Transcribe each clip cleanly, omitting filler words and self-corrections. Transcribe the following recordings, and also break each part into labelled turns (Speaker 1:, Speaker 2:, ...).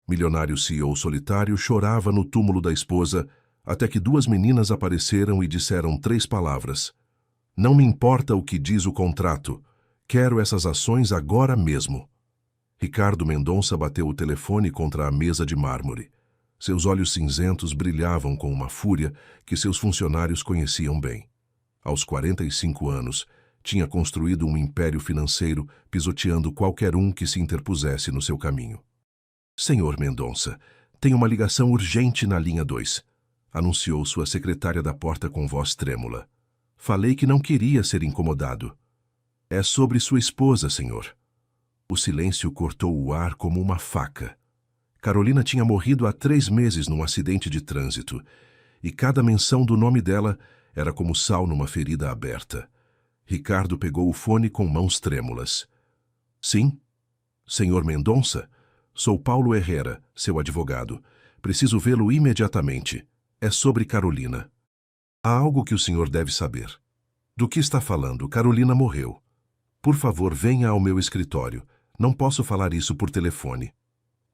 Speaker 1: Milionário CEO solitário chorava no túmulo da esposa até que duas meninas apareceram e disseram 3 palavras. Não me importa o que diz o contrato. Quero essas ações agora mesmo. Ricardo Mendonça bateu o telefone contra a mesa de mármore. Seus olhos cinzentos brilhavam com uma fúria que seus funcionários conheciam bem. Aos 45 anos, tinha construído um império financeiro pisoteando qualquer um que se interpusesse no seu caminho. Senhor Mendonça, tem uma ligação urgente na linha 2, anunciou sua secretária da porta com voz trêmula. Falei que não queria ser incomodado. É sobre sua esposa, senhor. O silêncio cortou o ar como uma faca. Carolina tinha morrido há 3 meses num acidente de trânsito, e cada menção do nome dela era como sal numa ferida aberta. Ricardo pegou o fone com mãos trêmulas. Sim? Senhor Mendonça? Sou Paulo Herrera, seu advogado. Preciso vê-lo imediatamente. É sobre Carolina. Há algo que o senhor deve saber. Do que está falando? Carolina morreu. Por favor, venha ao meu escritório. Não posso falar isso por telefone.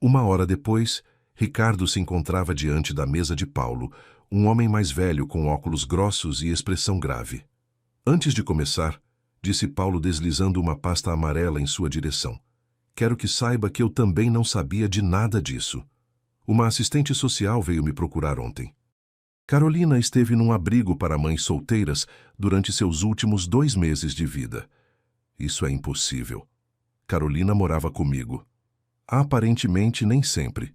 Speaker 1: 1 hora depois, Ricardo se encontrava diante da mesa de Paulo, um homem mais velho com óculos grossos e expressão grave. Antes de começar, disse Paulo deslizando uma pasta amarela em sua direção. Quero que saiba que eu também não sabia de nada disso. Uma assistente social veio me procurar ontem. Carolina esteve num abrigo para mães solteiras durante seus últimos 2 meses de vida. Isso é impossível. Carolina morava comigo. Aparentemente, nem sempre.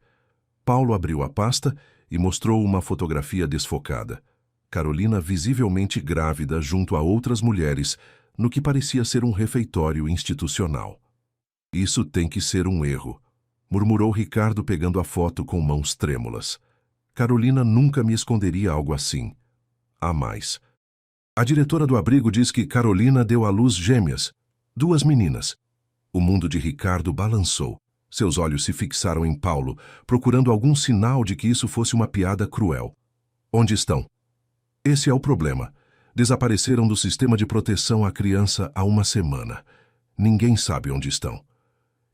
Speaker 1: Paulo abriu a pasta e mostrou uma fotografia desfocada. Carolina visivelmente grávida junto a outras mulheres, no que parecia ser um refeitório institucional. Isso tem que ser um erro, murmurou Ricardo pegando a foto com mãos trêmulas. Carolina nunca me esconderia algo assim. Há mais. A diretora do abrigo diz que Carolina deu à luz gêmeas, 2 meninas. O mundo de Ricardo balançou. Seus olhos se fixaram em Paulo, procurando algum sinal de que isso fosse uma piada cruel. Onde estão? Esse é o problema. Desapareceram do sistema de proteção à criança há 1 semana. Ninguém sabe onde estão.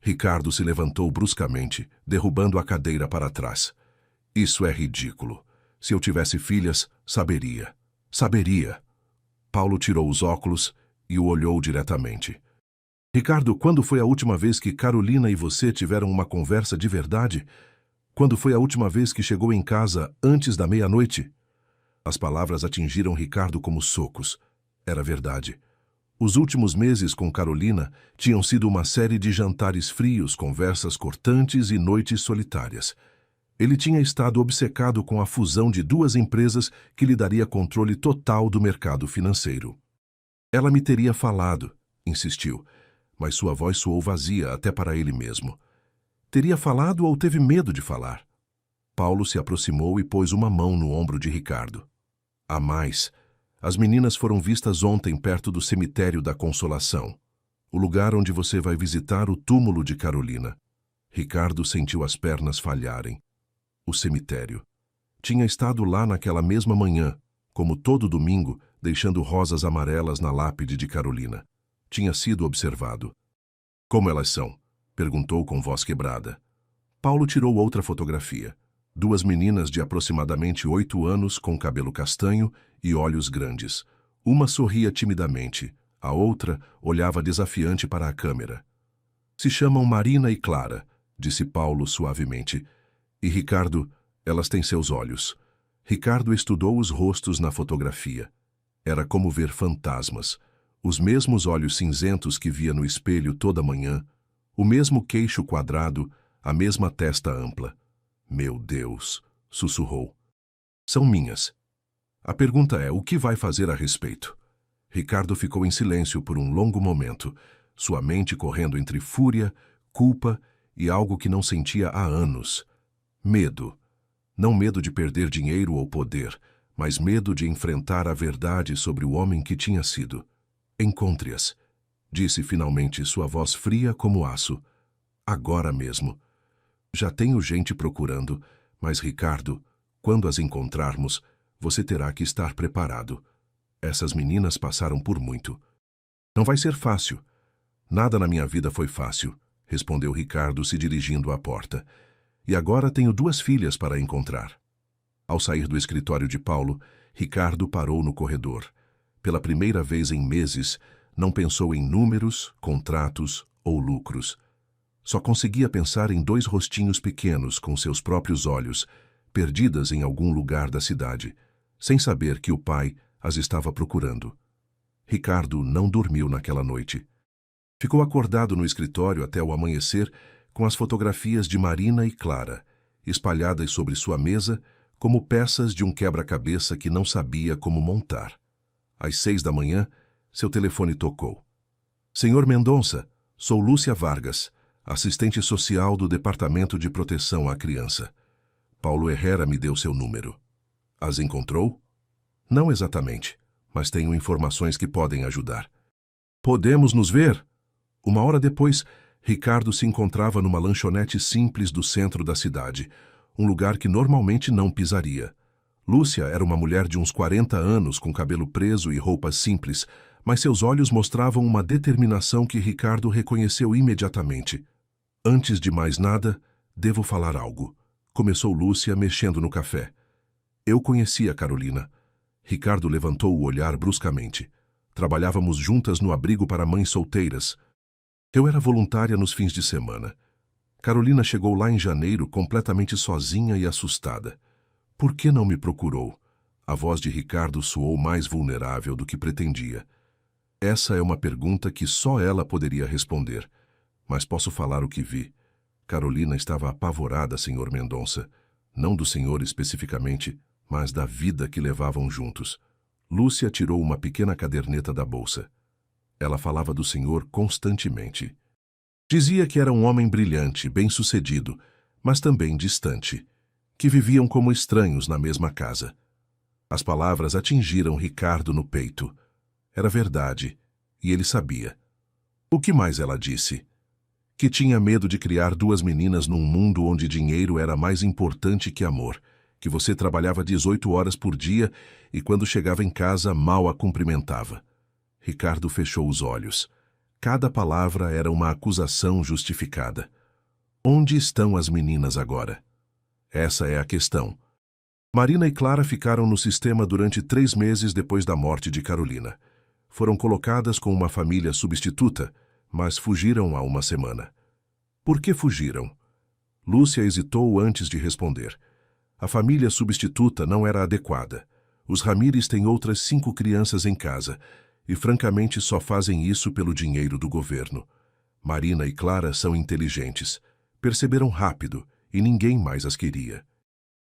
Speaker 1: Ricardo se levantou bruscamente, derrubando a cadeira para trás. Isso é ridículo. Se eu tivesse filhas, saberia. Saberia. Paulo tirou os óculos e o olhou diretamente. Ricardo, quando foi a última vez que Carolina e você tiveram uma conversa de verdade? Quando foi a última vez que chegou em casa antes da meia-noite? As palavras atingiram Ricardo como socos. Era verdade. Os últimos meses com Carolina tinham sido uma série de jantares frios, conversas cortantes e noites solitárias. Ele tinha estado obcecado com a fusão de 2 empresas que lhe daria controle total do mercado financeiro. Ela me teria falado, insistiu, mas sua voz soou vazia até para ele mesmo. Teria falado ou teve medo de falar? Paulo se aproximou e pôs uma mão no ombro de Ricardo. Há mais. As meninas foram vistas ontem perto do cemitério da Consolação, o lugar onde você vai visitar o túmulo de Carolina. Ricardo sentiu as pernas falharem. O cemitério. Tinha estado lá naquela mesma manhã, como todo domingo, deixando rosas amarelas na lápide de Carolina. Tinha sido observado. Como elas são? Perguntou com voz quebrada. Paulo tirou outra fotografia. 2 meninas de aproximadamente 8 anos com cabelo castanho e olhos grandes. Uma sorria timidamente, a outra olhava desafiante para a câmera. Se chamam Marina e Clara, disse Paulo suavemente. E Ricardo, elas têm seus olhos. Ricardo estudou os rostos na fotografia. Era como ver fantasmas. Os mesmos olhos cinzentos que via no espelho toda manhã, o mesmo queixo quadrado, a mesma testa ampla. Meu Deus, sussurrou. São minhas. A pergunta é, o que vai fazer a respeito? Ricardo ficou em silêncio por um longo momento, sua mente correndo entre fúria, culpa e algo que não sentia há anos. Medo. Não medo de perder dinheiro ou poder, mas medo de enfrentar a verdade sobre o homem que tinha sido. Encontre-as, disse finalmente sua voz fria como aço. Agora mesmo. Já tenho gente procurando, mas, Ricardo, quando as encontrarmos, você terá que estar preparado. Essas meninas passaram por muito. Não vai ser fácil. Nada na minha vida foi fácil, respondeu Ricardo se dirigindo à porta. E agora tenho 2 filhas para encontrar. Ao sair do escritório de Paulo, Ricardo parou no corredor. Pela primeira vez em meses, não pensou em números, contratos ou lucros. Só conseguia pensar em 2 rostinhos pequenos com seus próprios olhos, perdidas em algum lugar da cidade, sem saber que o pai as estava procurando. Ricardo não dormiu naquela noite. Ficou acordado no escritório até o amanhecer com as fotografias de Marina e Clara, espalhadas sobre sua mesa como peças de um quebra-cabeça que não sabia como montar. Às 6 da manhã, seu telefone tocou. Senhor Mendonça, sou Lúcia Vargas, assistente social do Departamento de Proteção à Criança. Paulo Herrera me deu seu número. As encontrou? Não exatamente, mas tenho informações que podem ajudar. Podemos nos ver? 1 hora depois, Ricardo se encontrava numa lanchonete simples do centro da cidade, um lugar que normalmente não pisaria. Lúcia era uma mulher de uns 40 anos, com cabelo preso e roupas simples, mas seus olhos mostravam uma determinação que Ricardo reconheceu imediatamente. Antes de mais nada, devo falar algo. Começou Lúcia, mexendo no café. Eu conhecia Carolina. Ricardo levantou o olhar bruscamente. Trabalhávamos juntas no abrigo para mães solteiras. Eu era voluntária nos fins de semana. Carolina chegou lá em janeiro completamente sozinha e assustada. Por que não me procurou? A voz de Ricardo soou mais vulnerável do que pretendia. Essa é uma pergunta que só ela poderia responder. Mas posso falar o que vi. Carolina estava apavorada, Sr. Mendonça. Não do senhor especificamente, mas da vida que levavam juntos. Lúcia tirou uma pequena caderneta da bolsa. Ela falava do senhor constantemente. Dizia que era um homem brilhante, bem-sucedido, mas também distante, que viviam como estranhos na mesma casa. As palavras atingiram Ricardo no peito. Era verdade, e ele sabia. O que mais ela disse? Que tinha medo de criar 2 meninas num mundo onde dinheiro era mais importante que amor, que você trabalhava 18 horas por dia e quando chegava em casa mal a cumprimentava. Ricardo fechou os olhos. Cada palavra era uma acusação justificada. Onde estão as meninas agora? Essa é a questão. Marina e Clara ficaram no sistema durante 3 meses depois da morte de Carolina. Foram colocadas com uma família substituta, mas fugiram há 1 semana. Por que fugiram? Lúcia hesitou antes de responder. A família substituta não era adequada. Os Ramírez têm outras 5 crianças em casa, e francamente só fazem isso pelo dinheiro do governo. Marina e Clara são inteligentes. Perceberam rápido, e ninguém mais as queria.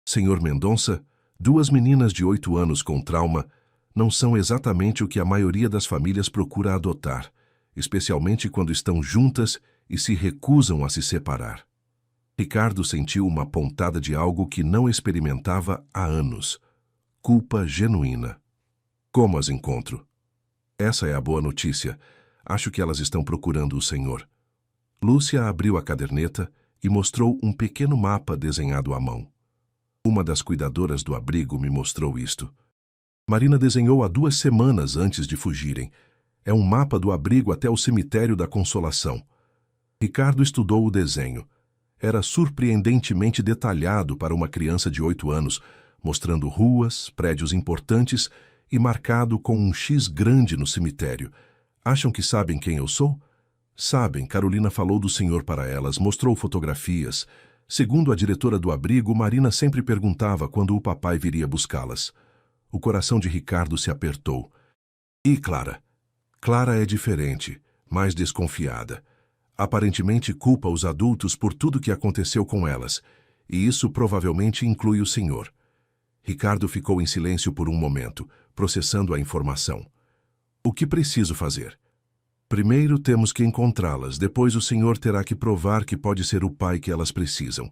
Speaker 1: Senhor Mendonça, 2 meninas de 8 anos com trauma não são exatamente o que a maioria das famílias procura adotar, especialmente quando estão juntas e se recusam a se separar. Ricardo sentiu uma pontada de algo que não experimentava há anos. Culpa genuína. Como as encontro? Essa é a boa notícia. Acho que elas estão procurando o senhor. Lúcia abriu a caderneta e mostrou um pequeno mapa desenhado à mão. Uma das cuidadoras do abrigo me mostrou isto. Marina desenhou há 2 semanas antes de fugirem. É um mapa do abrigo até o cemitério da Consolação. Ricardo estudou o desenho. Era surpreendentemente detalhado para uma criança de 8 anos, mostrando ruas, prédios importantes e marcado com um X grande no cemitério. Acham que sabem quem eu sou? Sabem, Carolina falou do senhor para elas, mostrou fotografias. Segundo a diretora do abrigo, Marina sempre perguntava quando o papai viria buscá-las. O coração de Ricardo se apertou. E Clara? Clara é diferente, mais desconfiada. Aparentemente culpa os adultos por tudo que aconteceu com elas, e isso provavelmente inclui o senhor. Ricardo ficou em silêncio por um momento, processando a informação. O que preciso fazer? Primeiro temos que encontrá-las, depois o senhor terá que provar que pode ser o pai que elas precisam.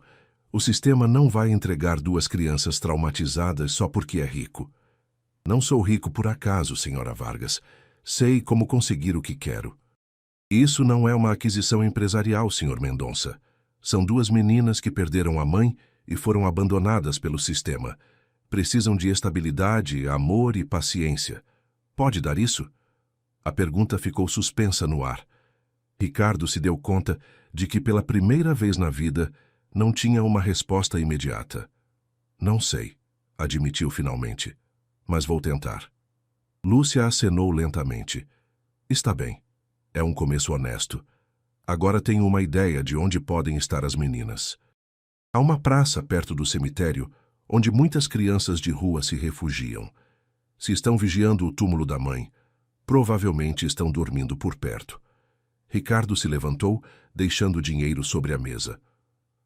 Speaker 1: O sistema não vai entregar 2 crianças traumatizadas só porque é rico. Não sou rico por acaso, senhora Vargas. Sei como conseguir o que quero. Isso não é uma aquisição empresarial, senhor Mendonça. São 2 meninas que perderam a mãe e foram abandonadas pelo sistema. Precisam de estabilidade, amor e paciência. Pode dar isso? A pergunta ficou suspensa no ar. Ricardo se deu conta de que pela primeira vez na vida, não tinha uma resposta imediata. Não sei, admitiu finalmente, mas vou tentar. Lúcia acenou lentamente. Está bem. É um começo honesto. Agora tenho uma ideia de onde podem estar as meninas. Há uma praça perto do cemitério onde muitas crianças de rua se refugiam. Se estão vigiando o túmulo da mãe, provavelmente estão dormindo por perto. Ricardo se levantou, deixando o dinheiro sobre a mesa.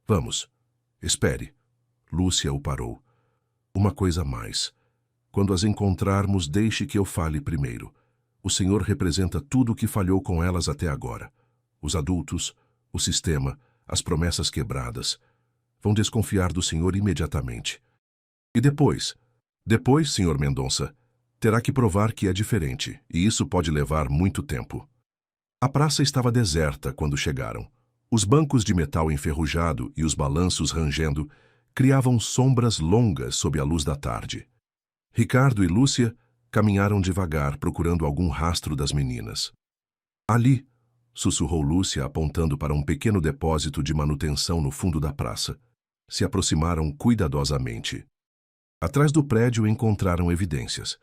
Speaker 1: Vamos. Espere. Lúcia o parou. Uma coisa a mais. Quando as encontrarmos, deixe que eu fale primeiro. O senhor representa tudo o que falhou com elas até agora. Os adultos, o sistema, as promessas quebradas. Vão desconfiar do senhor imediatamente. E depois? Depois, senhor Mendonça, terá que provar que é diferente, e isso pode levar muito tempo. A praça estava deserta quando chegaram. Os bancos de metal enferrujado e os balanços rangendo criavam sombras longas sob a luz da tarde. Ricardo e Lúcia caminharam devagar, procurando algum rastro das meninas. Ali, sussurrou Lúcia, apontando para um pequeno depósito de manutenção no fundo da praça. Se aproximaram cuidadosamente. Atrás do prédio encontraram evidências.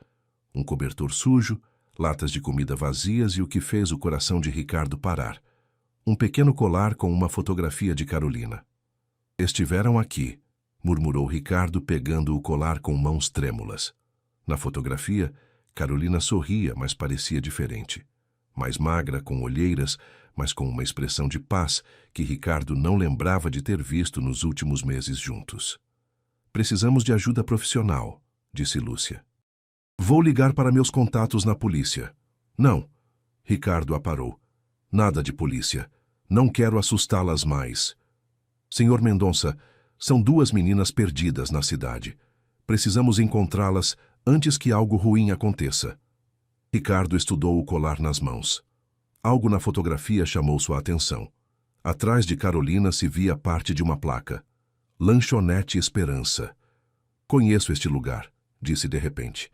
Speaker 1: Um cobertor sujo, latas de comida vazias e o que fez o coração de Ricardo parar. Um pequeno colar com uma fotografia de Carolina. Estiveram aqui, murmurou Ricardo, pegando o colar com mãos trêmulas. Na fotografia, Carolina sorria, mas parecia diferente. Mais magra, com olheiras, mas com uma expressão de paz que Ricardo não lembrava de ter visto nos últimos meses juntos. Precisamos de ajuda profissional, disse Lúcia. Vou ligar para meus contatos na polícia. Não. Ricardo a parou. Nada de polícia. Não quero assustá-las mais. Senhor Mendonça, são 2 meninas perdidas na cidade. Precisamos encontrá-las antes que algo ruim aconteça. Ricardo estudou o colar nas mãos. Algo na fotografia chamou sua atenção. Atrás de Carolina se via parte de uma placa. Lanchonete Esperança. Conheço este lugar, disse de repente.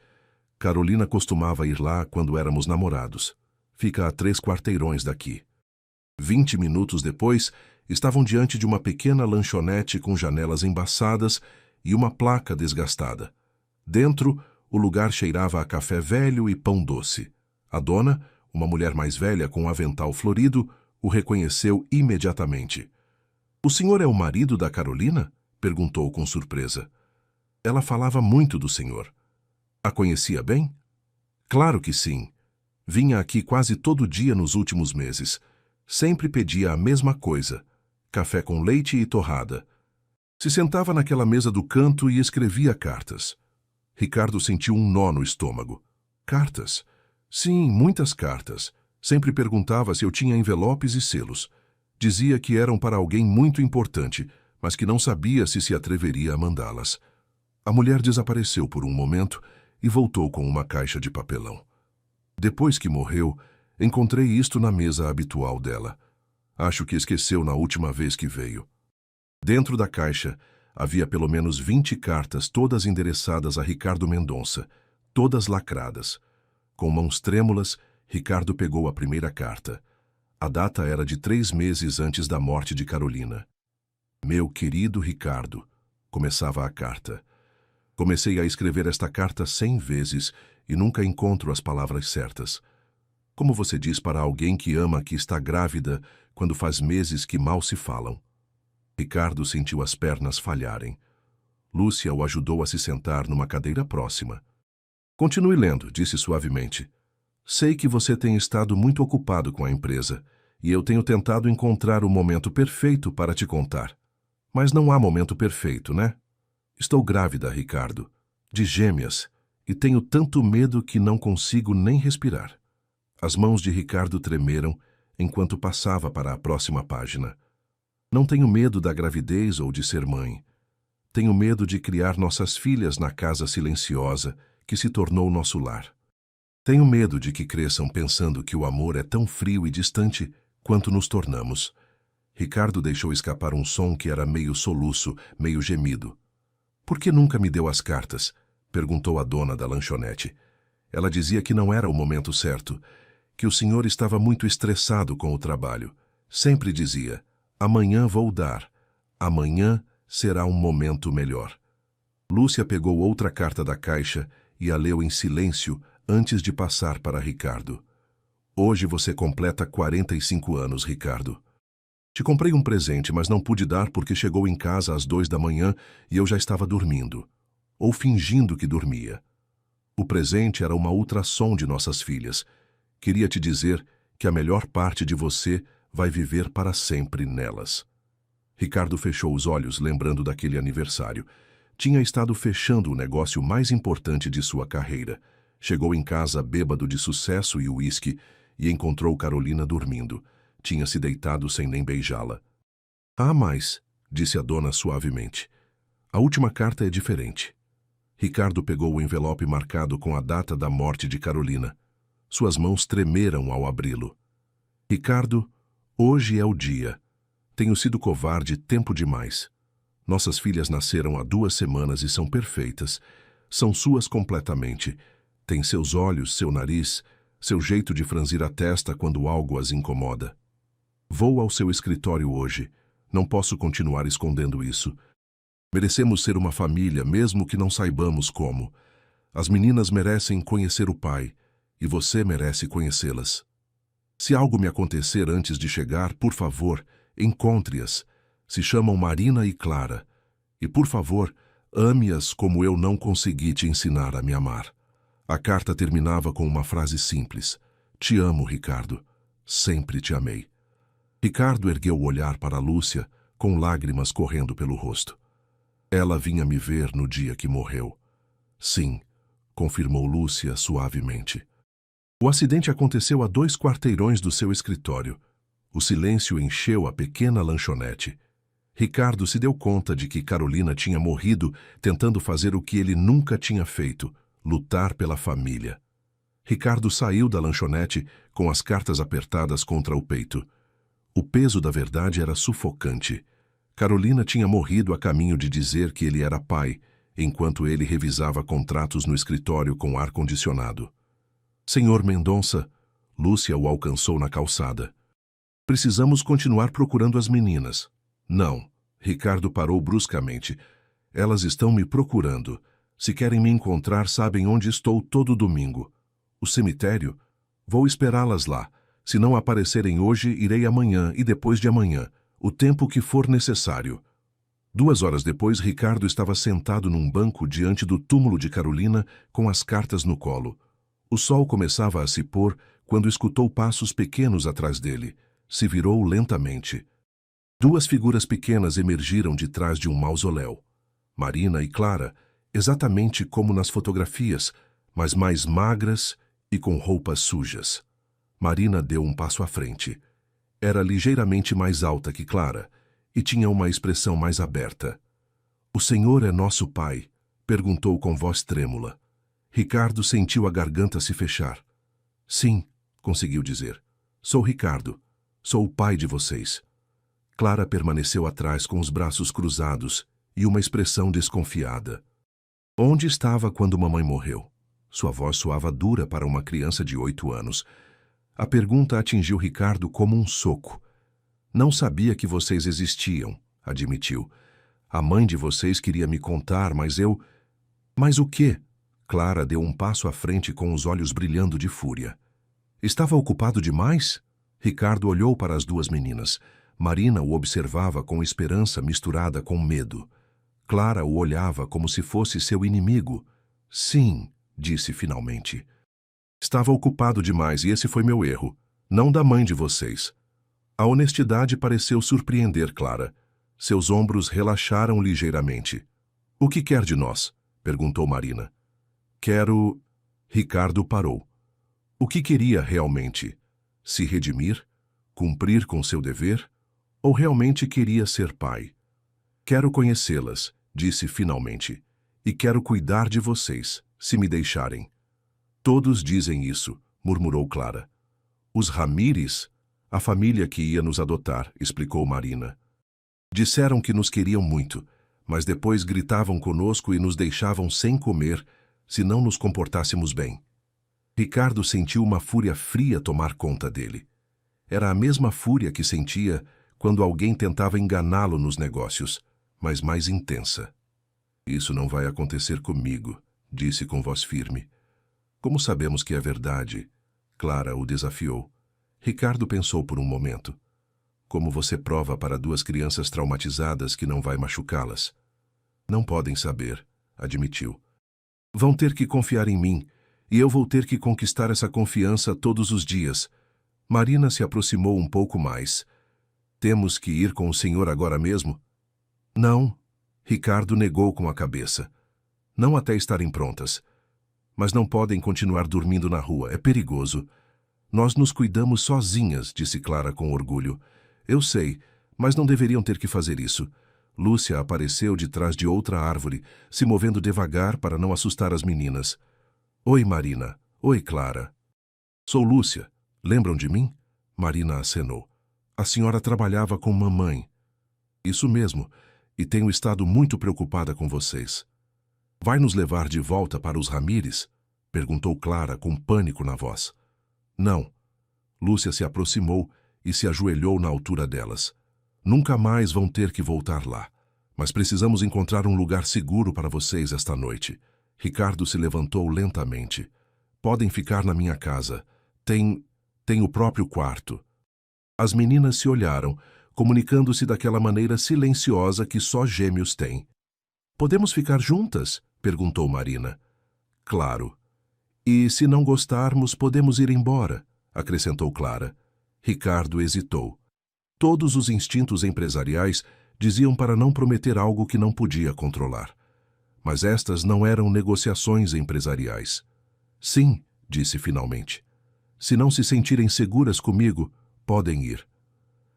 Speaker 1: Carolina costumava ir lá quando éramos namorados. Fica a 3 quarteirões daqui. 20 minutos depois, estavam diante de uma pequena lanchonete com janelas embaçadas e uma placa desgastada. Dentro, o lugar cheirava a café velho e pão doce. A dona, uma mulher mais velha com um avental florido, o reconheceu imediatamente. O senhor é o marido da Carolina? Perguntou com surpresa. Ela falava muito do senhor. A conhecia bem? Claro que sim. Vinha aqui quase todo dia nos últimos meses. Sempre pedia a mesma coisa, café com leite e torrada. Se sentava naquela mesa do canto e escrevia cartas. Ricardo sentiu um nó no estômago. Cartas? Sim, muitas cartas. Sempre perguntava se eu tinha envelopes e selos. Dizia que eram para alguém muito importante, mas que não sabia se atreveria a mandá-las. A mulher desapareceu por um momento e voltou com uma caixa de papelão. Depois que morreu, encontrei isto na mesa habitual dela. Acho que esqueceu na última vez que veio. Dentro da caixa havia pelo menos 20 cartas, todas endereçadas a Ricardo Mendonça, todas lacradas. Com mãos trêmulas, Ricardo pegou a primeira carta. A data era de 3 meses antes da morte de Carolina. Meu querido Ricardo, começava a carta. Comecei a escrever esta carta 100 vezes e nunca encontro as palavras certas. Como você diz para alguém que ama que está grávida quando faz meses que mal se falam? Ricardo sentiu as pernas falharem. Lúcia o ajudou a se sentar numa cadeira próxima. Continue lendo, disse suavemente. Sei que você tem estado muito ocupado com a empresa e eu tenho tentado encontrar o momento perfeito para te contar. Mas não há momento perfeito, né? Estou grávida, Ricardo, de gêmeas, e tenho tanto medo que não consigo nem respirar. As mãos de Ricardo tremeram enquanto passava para a próxima página. Não tenho medo da gravidez ou de ser mãe. Tenho medo de criar nossas filhas na casa silenciosa que se tornou nosso lar. Tenho medo de que cresçam pensando que o amor é tão frio e distante quanto nos tornamos. Ricardo deixou escapar um som que era meio soluço, meio gemido. Por que nunca me deu as cartas? Perguntou a dona da lanchonete. Ela dizia que não era o momento certo, que o senhor estava muito estressado com o trabalho. Sempre dizia, amanhã vou dar, Amanhã será um momento melhor. Lúcia pegou outra carta da caixa e a leu em silêncio antes de passar para Ricardo. Hoje você completa 45 anos, Ricardo. Te comprei um presente, mas não pude dar porque chegou em casa às 2 da manhã e eu já estava dormindo. Ou fingindo que dormia. O presente era uma ultrassom de nossas filhas. Queria te dizer que a melhor parte de você vai viver para sempre nelas. Ricardo fechou os olhos, lembrando daquele aniversário. Tinha estado fechando o negócio mais importante de sua carreira. Chegou em casa bêbado de sucesso e uísque e encontrou Carolina dormindo. Tinha se deitado sem nem beijá-la. Ah, mas, disse a dona suavemente, a última carta é diferente. Ricardo pegou o envelope marcado com a data da morte de Carolina. Suas mãos tremeram ao abri-lo. Ricardo, hoje é o dia. Tenho sido covarde tempo demais. Nossas filhas nasceram há 2 semanas e são perfeitas. São suas completamente. Têm seus olhos, seu nariz, seu jeito de franzir a testa quando algo as incomoda. Vou ao seu escritório hoje. Não posso continuar escondendo isso. Merecemos ser uma família, mesmo que não saibamos como. As meninas merecem conhecer o pai, e você merece conhecê-las. Se algo me acontecer antes de chegar, por favor, encontre-as. Se chamam Marina e Clara. E, por favor, ame-as como eu não consegui te ensinar a me amar. A carta terminava com uma frase simples. Te amo, Ricardo. Sempre te amei. Ricardo ergueu o olhar para Lúcia, com lágrimas correndo pelo rosto. Ela vinha me ver no dia que morreu. Sim, confirmou Lúcia suavemente. O acidente aconteceu a 2 quarteirões do seu escritório. O silêncio encheu a pequena lanchonete. Ricardo se deu conta de que Carolina tinha morrido tentando fazer o que ele nunca tinha feito, lutar pela família. Ricardo saiu da lanchonete com as cartas apertadas contra o peito. O peso da verdade era sufocante. Carolina tinha morrido a caminho de dizer que ele era pai, enquanto ele revisava contratos no escritório com ar-condicionado. Senhor Mendonça, Lúcia o alcançou na calçada. Precisamos continuar procurando as meninas. Não, Ricardo parou bruscamente. Elas estão me procurando. Se querem me encontrar, sabem onde estou todo domingo. O cemitério? Vou esperá-las lá. Se não aparecerem hoje, irei amanhã e depois de amanhã. O tempo que for necessário. 2 horas depois, Ricardo estava sentado num banco diante do túmulo de Carolina com as cartas no colo. O sol começava a se pôr quando escutou passos pequenos atrás dele. Se virou lentamente. 2 figuras pequenas emergiram de trás de um mausoléu. Marina e Clara, exatamente como nas fotografias, mas mais magras e com roupas sujas. Marina deu um passo à frente. Era ligeiramente mais alta que Clara e tinha uma expressão mais aberta. O Senhor é nosso Pai? Perguntou com voz trêmula. Ricardo sentiu a garganta se fechar. Sim, conseguiu dizer. Sou Ricardo. Sou o pai de vocês. Clara permaneceu atrás com os braços cruzados e uma expressão desconfiada. Onde estava quando mamãe morreu? Sua voz soava dura para uma criança de 8 anos. A pergunta atingiu Ricardo como um soco. Não sabia que vocês existiam, admitiu. A mãe de vocês queria me contar, mas eu... Mas o quê? Clara deu um passo à frente com os olhos brilhando de fúria. Estava ocupado demais? Ricardo olhou para as 2 meninas. Marina o observava com esperança misturada com medo. Clara o olhava como se fosse seu inimigo. Sim, disse finalmente. Estava ocupado demais e esse foi meu erro, não da mãe de vocês. A honestidade pareceu surpreender Clara. Seus ombros relaxaram ligeiramente. O que quer de nós? Perguntou Marina. Quero... Ricardo parou. O que queria realmente? Se redimir? Cumprir com seu dever? Ou realmente queria ser pai? Quero conhecê-las, disse finalmente. E quero cuidar de vocês, se me deixarem. Todos dizem isso, murmurou Clara. Os Ramírez, a família que ia nos adotar, explicou Marina. Disseram que nos queriam muito, mas depois gritavam conosco e nos deixavam sem comer se não nos comportássemos bem. Ricardo sentiu uma fúria fria tomar conta dele. Era a mesma fúria que sentia quando alguém tentava enganá-lo nos negócios, mas mais intensa. Isso não vai acontecer comigo, disse com voz firme. Como sabemos que é verdade? Clara o desafiou. Ricardo pensou por um momento. Como você prova para duas crianças traumatizadas que não vai machucá-las? Não podem saber, admitiu. Vão ter que confiar em mim, e eu vou ter que conquistar essa confiança todos os dias. Marina se aproximou um pouco mais. Temos que ir com o senhor agora mesmo? Não, Ricardo negou com a cabeça. Não até estarem prontas. Mas não podem continuar dormindo na rua, é perigoso. Nós nos cuidamos sozinhas, disse Clara com orgulho. Eu sei, mas não deveriam ter que fazer isso. Lúcia apareceu de trás de outra árvore, se movendo devagar para não assustar as meninas. Oi, Marina. Oi, Clara. Sou Lúcia. Lembram de mim? Marina acenou. A senhora trabalhava com mamãe. Isso mesmo, e tenho estado muito preocupada com vocês. Vai nos levar de volta para os Ramires? Perguntou Clara com pânico na voz. Não. Lúcia se aproximou e se ajoelhou na altura delas. Nunca mais vão ter que voltar lá. Mas precisamos encontrar um lugar seguro para vocês esta noite. Ricardo se levantou lentamente. Podem ficar na minha casa. Tem o próprio quarto. As meninas se olharam, comunicando-se daquela maneira silenciosa que só gêmeos têm. Podemos ficar juntas? Perguntou Marina. Claro. E se não gostarmos, podemos ir embora, acrescentou Clara. Ricardo hesitou. Todos os instintos empresariais diziam para não prometer algo que não podia controlar. Mas estas não eram negociações empresariais. Sim, disse finalmente. Se não se sentirem seguras comigo, podem ir.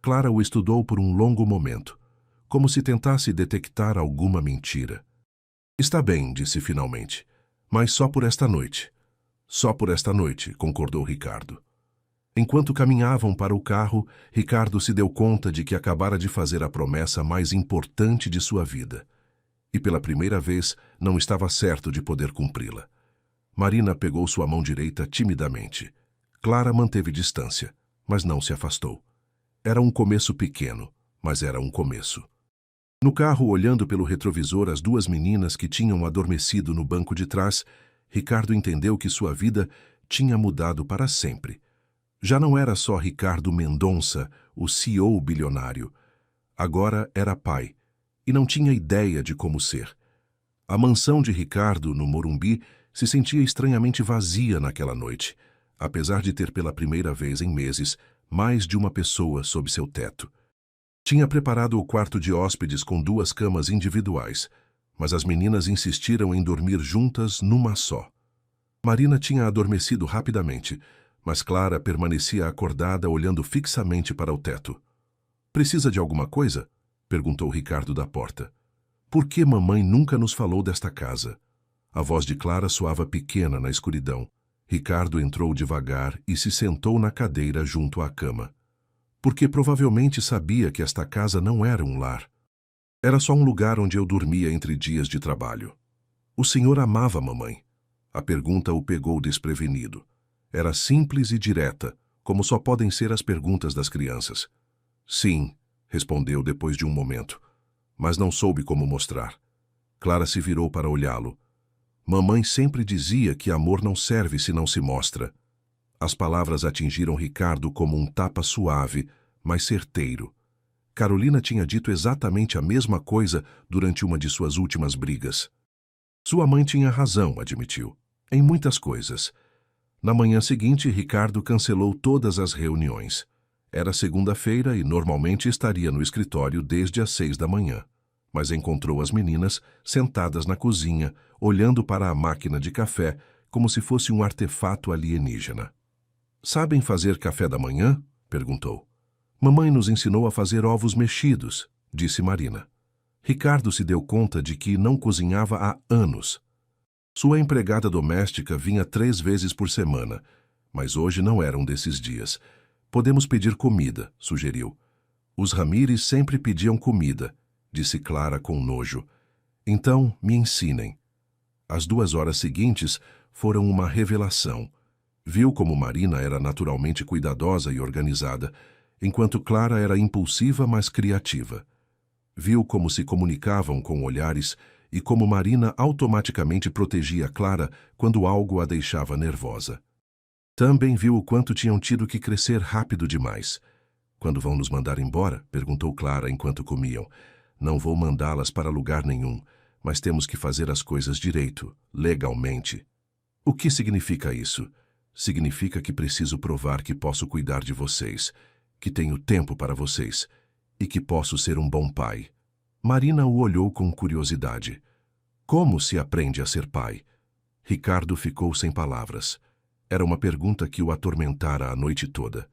Speaker 1: Clara o estudou por um longo momento, como se tentasse detectar alguma mentira. Está bem, disse finalmente, mas só por esta noite. Só por esta noite, concordou Ricardo. Enquanto caminhavam para o carro, Ricardo se deu conta de que acabara de fazer a promessa mais importante de sua vida. E pela primeira vez não estava certo de poder cumpri-la. Marina pegou sua mão direita timidamente. Clara manteve distância, mas não se afastou. Era um começo pequeno, mas era um começo. No carro, olhando pelo retrovisor as duas meninas que tinham adormecido no banco de trás, Ricardo entendeu que sua vida tinha mudado para sempre. Já não era só Ricardo Mendonça, o CEO bilionário. Agora era pai, e não tinha ideia de como ser. A mansão de Ricardo, no Morumbi, se sentia estranhamente vazia naquela noite, apesar de ter pela primeira vez em meses mais de uma pessoa sob seu teto. Tinha preparado o quarto de hóspedes com 2 camas individuais, mas as meninas insistiram em dormir juntas numa só. Marina tinha adormecido rapidamente, mas Clara permanecia acordada olhando fixamente para o teto. Precisa de alguma coisa? Perguntou Ricardo da porta. Por que mamãe nunca nos falou desta casa? A voz de Clara soava pequena na escuridão. Ricardo entrou devagar e se sentou na cadeira junto à cama. Porque provavelmente sabia que esta casa não era um lar. Era só um lugar onde eu dormia entre dias de trabalho. O senhor amava mamãe. A pergunta o pegou desprevenido. Era simples e direta, como só podem ser as perguntas das crianças. Sim, respondeu depois de um momento, mas não soube como mostrar. Clara se virou para olhá-lo. Mamãe sempre dizia que amor não serve se não se mostra. As palavras atingiram Ricardo como um tapa suave, mas certeiro. Carolina tinha dito exatamente a mesma coisa durante uma de suas últimas brigas. Sua mãe tinha razão, admitiu, em muitas coisas. Na manhã seguinte, Ricardo cancelou todas as reuniões. Era segunda-feira e normalmente estaria no escritório desde as 6 da manhã. Mas encontrou as meninas sentadas na cozinha, olhando para a máquina de café como se fosse um artefato alienígena. Sabem fazer café da manhã? Perguntou. Mamãe nos ensinou a fazer ovos mexidos, disse Marina. Ricardo se deu conta de que não cozinhava há anos. Sua empregada doméstica vinha 3 vezes por semana, mas hoje não era um desses dias. Podemos pedir comida, sugeriu. Os Ramires sempre pediam comida, disse Clara com nojo. Então, me ensinem. As 2 horas seguintes foram uma revelação. Viu como Marina era naturalmente cuidadosa e organizada. enquanto Clara era impulsiva, mas criativa. Viu como se comunicavam com olhares e como Marina automaticamente protegia Clara quando algo a deixava nervosa. Também viu o quanto tinham tido que crescer rápido demais. Quando vão nos mandar embora? Perguntou Clara enquanto comiam. Não vou mandá-las para lugar nenhum, mas temos que fazer as coisas direito, legalmente. O que significa isso? Significa que preciso provar que posso cuidar de vocês, que tenho tempo para vocês e que posso ser um bom pai. Marina o olhou com curiosidade. Como se aprende a ser pai? Ricardo ficou sem palavras. Era uma pergunta que o atormentara a noite toda.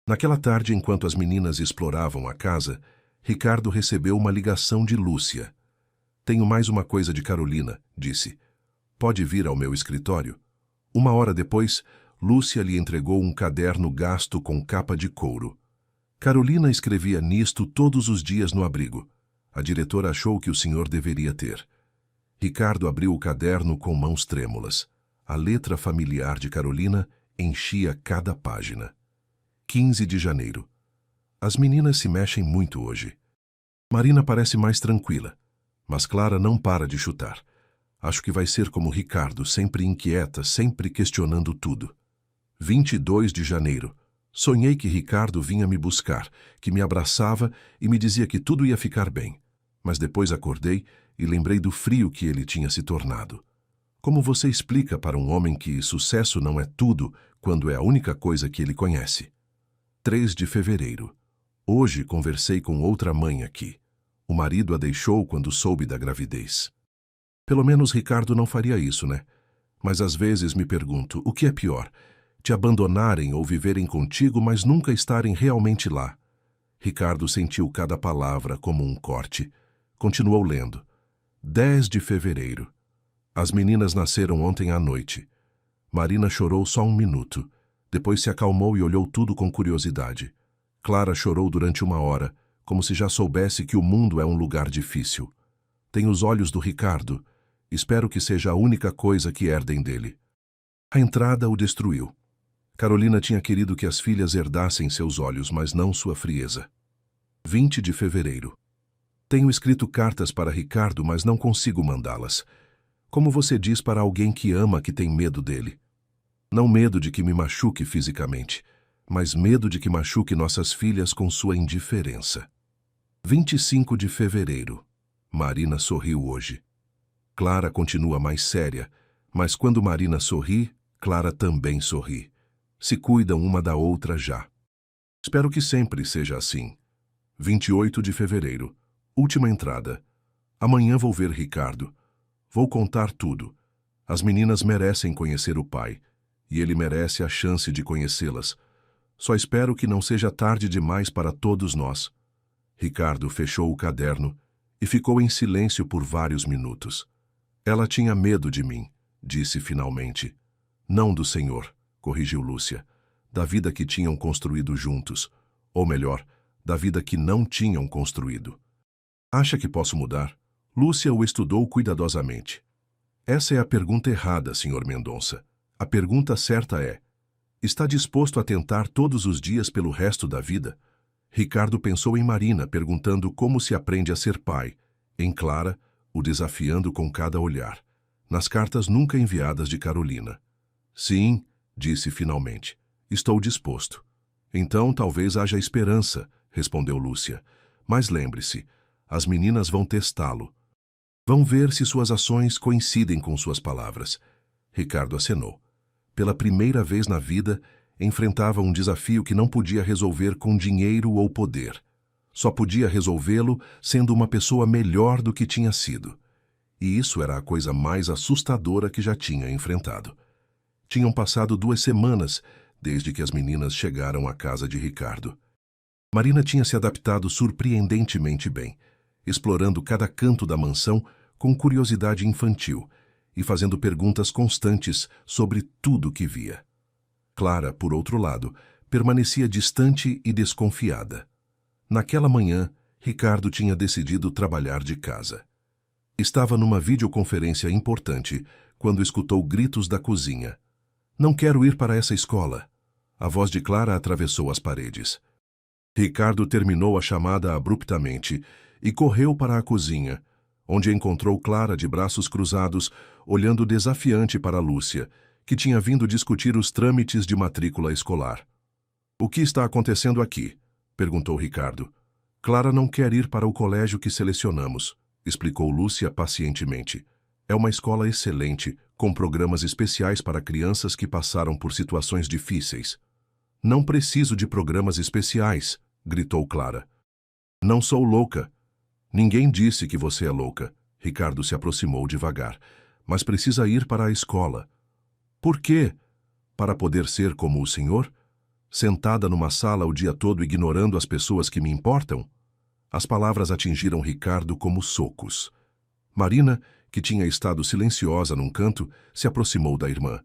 Speaker 1: Naquela tarde, enquanto as meninas exploravam a casa, Ricardo recebeu uma ligação de Lúcia. Tenho mais uma coisa de Carolina, disse. Pode vir ao meu escritório? 1 hora depois, Lúcia lhe entregou um caderno gasto com capa de couro. Carolina escrevia nisto todos os dias no abrigo. A diretora achou que o senhor deveria ter. Ricardo abriu o caderno com mãos trêmulas. A letra familiar de Carolina enchia cada página. 15 de janeiro. As meninas se mexem muito hoje. Marina parece mais tranquila, mas Clara não para de chutar. Acho que vai ser como Ricardo, sempre inquieta, sempre questionando tudo. 22 de janeiro. Sonhei que Ricardo vinha me buscar, que me abraçava e me dizia que tudo ia ficar bem. Mas depois acordei e lembrei do frio que ele tinha se tornado. Como você explica para um homem que sucesso não é tudo quando é a única coisa que ele conhece? 3 de fevereiro. Hoje conversei com outra mãe aqui. O marido a deixou quando soube da gravidez. Pelo menos Ricardo não faria isso, né? Mas às vezes me pergunto, o que é pior? Te abandonarem ou viverem contigo, mas nunca estarem realmente lá? Ricardo sentiu cada palavra como um corte. Continuou lendo. 10 de fevereiro. As meninas nasceram ontem à noite. Marina chorou só 1 minuto. Depois se acalmou e olhou tudo com curiosidade. Clara chorou durante 1 hora, como se já soubesse que o mundo é um lugar difícil. Tem os olhos do Ricardo. Espero que seja a única coisa que herdem dele. A entrada o destruiu. Carolina tinha querido que as filhas herdassem seus olhos, mas não sua frieza. 20 de fevereiro. Tenho escrito cartas para Ricardo, mas não consigo mandá-las. Como você diz para alguém que ama que tem medo dele? Não medo de que me machuque fisicamente, mas medo de que machuque nossas filhas com sua indiferença. 25 de fevereiro. Marina sorriu hoje. Clara continua mais séria, mas quando Marina sorri, Clara também sorri. Se cuidam uma da outra já. Espero que sempre seja assim. 28 de fevereiro. Última entrada. Amanhã vou ver Ricardo. Vou contar tudo. As meninas merecem conhecer o pai, e ele merece a chance de conhecê-las. Só espero que não seja tarde demais para todos nós. Ricardo fechou o caderno e ficou em silêncio por vários minutos. Ela tinha medo de mim, disse finalmente. Não do senhor, corrigiu Lúcia, da vida que tinham construído juntos, ou melhor, da vida que não tinham construído. Acha que posso mudar? Lúcia o estudou cuidadosamente. Essa é a pergunta errada, Sr. Mendonça. A pergunta certa é: está disposto a tentar todos os dias pelo resto da vida? Ricardo pensou em Marina, perguntando como se aprende a ser pai. Em Clara, o desafiando com cada olhar. Nas cartas nunca enviadas de Carolina. Sim, disse finalmente. Estou disposto. Então talvez haja esperança, respondeu Lúcia. Mas lembre-se, as meninas vão testá-lo. Vão ver se suas ações coincidem com suas palavras. Ricardo acenou. Pela primeira vez na vida, enfrentava um desafio que não podia resolver com dinheiro ou poder. Só podia resolvê-lo sendo uma pessoa melhor do que tinha sido. E isso era a coisa mais assustadora que já tinha enfrentado. Tinham passado 2 semanas desde que as meninas chegaram à casa de Ricardo. Marina tinha se adaptado surpreendentemente bem, explorando cada canto da mansão com curiosidade infantil e fazendo perguntas constantes sobre tudo que via. Clara, por outro lado, permanecia distante e desconfiada. Naquela manhã, Ricardo tinha decidido trabalhar de casa. Estava numa videoconferência importante quando escutou gritos da cozinha. Não quero ir para essa escola. A voz de Clara atravessou as paredes. Ricardo terminou a chamada abruptamente e correu para a cozinha, onde encontrou Clara de braços cruzados, olhando desafiante para Lúcia, que tinha vindo discutir os trâmites de matrícula escolar. "O que está acontecendo aqui?" perguntou Ricardo. "Clara não quer ir para o colégio que selecionamos", explicou Lúcia pacientemente. "É uma escola excelente, com programas especiais para crianças que passaram por situações difíceis." "Não preciso de programas especiais", gritou Clara. "Não sou louca." "Ninguém disse que você é louca." Ricardo se aproximou devagar. "Mas precisa ir para a escola." "Por quê? Para poder ser como o senhor? Sentada numa sala o dia todo ignorando as pessoas que me importam?" As palavras atingiram Ricardo como socos. Marina, que tinha estado silenciosa num canto, se aproximou da irmã.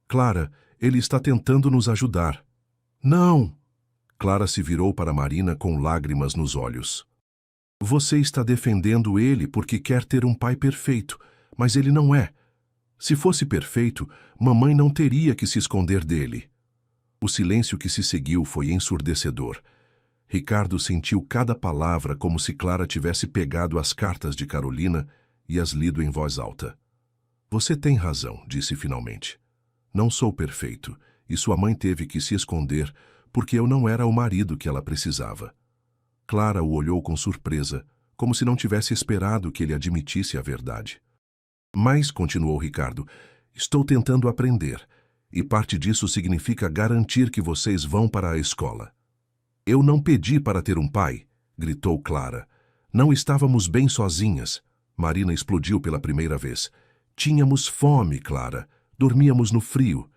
Speaker 1: "Clara, ele está tentando nos ajudar." "Não!" Clara se virou para Marina com lágrimas nos olhos. "Você está defendendo ele porque quer ter um pai perfeito, mas ele não é. Se fosse perfeito, mamãe não teria que se esconder dele." O silêncio que se seguiu foi ensurdecedor. Ricardo sentiu cada palavra como se Clara tivesse pegado as cartas de Carolina e as lido em voz alta. "Você tem razão", disse finalmente. "Não sou perfeito, e sua mãe teve que se esconder porque eu não era o marido que ela precisava." Clara o olhou com surpresa, como se não tivesse esperado que ele admitisse a verdade. "Mas", continuou Ricardo, "estou tentando aprender, e parte disso significa garantir que vocês vão para a escola." "Eu não pedi para ter um pai", gritou Clara. "Não estávamos bem sozinhas." Marina explodiu pela primeira vez. "Tínhamos fome, Clara. Dormíamos no frio.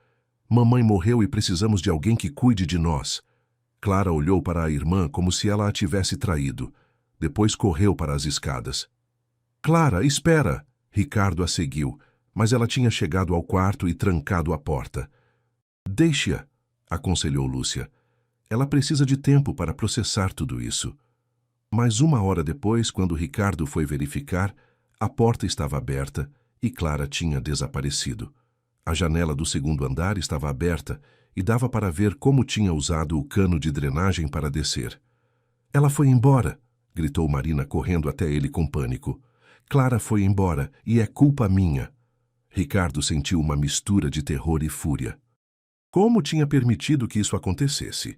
Speaker 1: Mamãe morreu e precisamos de alguém que cuide de nós." Clara olhou para a irmã como se ela a tivesse traído. Depois correu para as escadas. "Clara, espera!" Ricardo a seguiu, mas ela tinha chegado ao quarto e trancado a porta. "Deixe-a", aconselhou Lúcia. "Ela precisa de tempo para processar tudo isso." Mas 1 hora depois, quando Ricardo foi verificar, a porta estava aberta e Clara tinha desaparecido. A janela do segundo andar estava aberta e dava para ver como tinha usado o cano de drenagem para descer. "Ela foi embora", gritou Marina correndo até ele com pânico. "Clara foi embora e é culpa minha." Ricardo sentiu uma mistura de terror e fúria. Como tinha permitido que isso acontecesse?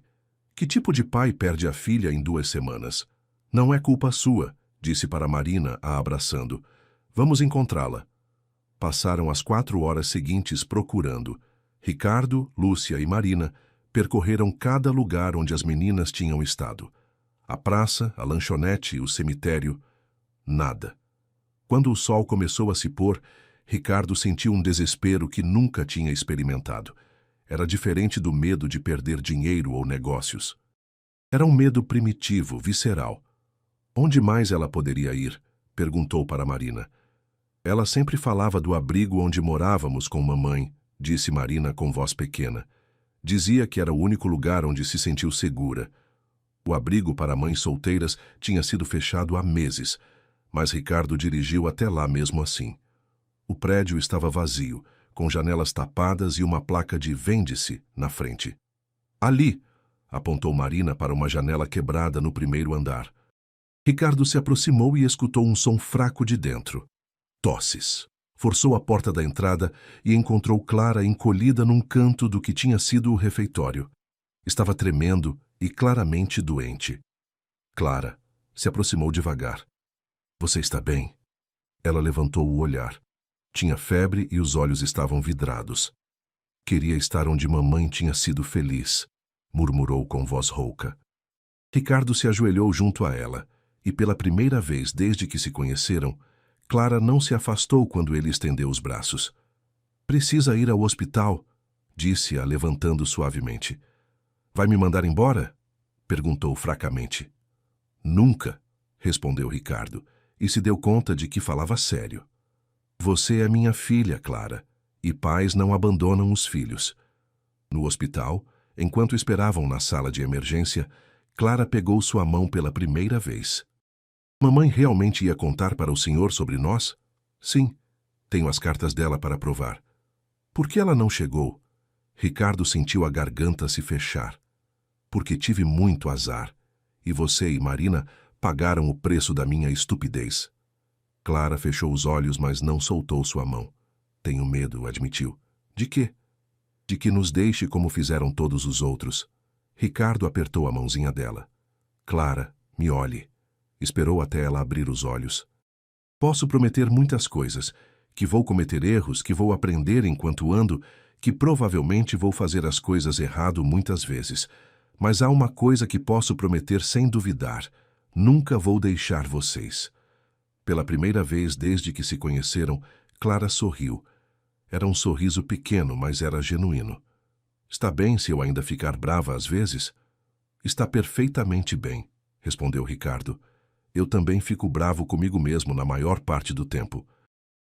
Speaker 1: Que tipo de pai perde a filha em 2 semanas? "Não é culpa sua", disse para Marina, a abraçando. "Vamos encontrá-la." Passaram as 4 horas seguintes procurando. Ricardo, Lúcia e Marina percorreram cada lugar onde as meninas tinham estado. A praça, a lanchonete, o cemitério. Nada. Quando o sol começou a se pôr, Ricardo sentiu um desespero que nunca tinha experimentado. Era diferente do medo de perder dinheiro ou negócios. Era um medo primitivo, visceral. "Onde mais ela poderia ir?" perguntou para Marina. "Ela sempre falava do abrigo onde morávamos com mamãe", disse Marina com voz pequena. "Dizia que era o único lugar onde se sentiu segura." O abrigo para mães solteiras tinha sido fechado há meses, mas Ricardo dirigiu até lá mesmo assim. O prédio estava vazio, com janelas tapadas e uma placa de "Vende-se" na frente. "Ali", apontou Marina para uma janela quebrada no primeiro andar. Ricardo se aproximou e escutou um som fraco de dentro. Tosses. Forçou a porta da entrada e encontrou Clara encolhida num canto do que tinha sido o refeitório. Estava tremendo e claramente doente. Clara se aproximou devagar. "Você está bem?" Ela levantou o olhar. Tinha febre e os olhos estavam vidrados. "Queria estar onde mamãe tinha sido feliz", murmurou com voz rouca. Ricardo se ajoelhou junto a ela, e pela primeira vez desde que se conheceram, Clara não se afastou quando ele estendeu os braços. "Precisa ir ao hospital", disse-a, levantando suavemente. "Vai me mandar embora?" perguntou fracamente. "Nunca", respondeu Ricardo, e se deu conta de que falava sério. "Você é minha filha, Clara, e pais não abandonam os filhos." No hospital, enquanto esperavam na sala de emergência, Clara pegou sua mão pela primeira vez. "Mamãe realmente ia contar para o senhor sobre nós?" "Sim, tenho as cartas dela para provar." "Por que ela não chegou?" Ricardo sentiu a garganta se fechar. "Porque tive muito azar", e você e Marina pagaram o preço da minha estupidez. Clara fechou os olhos, mas não soltou sua mão. Tenho medo, admitiu. De quê? De que nos deixe como fizeram todos os outros. Ricardo apertou a mãozinha dela. Clara, me olhe. Esperou até ela abrir os olhos. Posso prometer muitas coisas, que vou cometer erros, que vou aprender enquanto ando, que provavelmente vou fazer as coisas errado muitas vezes. Mas há uma coisa que posso prometer sem duvidar. Nunca vou deixar vocês. Pela primeira vez desde que se conheceram, Clara sorriu. Era um sorriso pequeno, mas era genuíno. Está bem se eu ainda ficar brava às vezes? Está perfeitamente bem, respondeu Ricardo. Eu também fico bravo comigo mesmo na maior parte do tempo.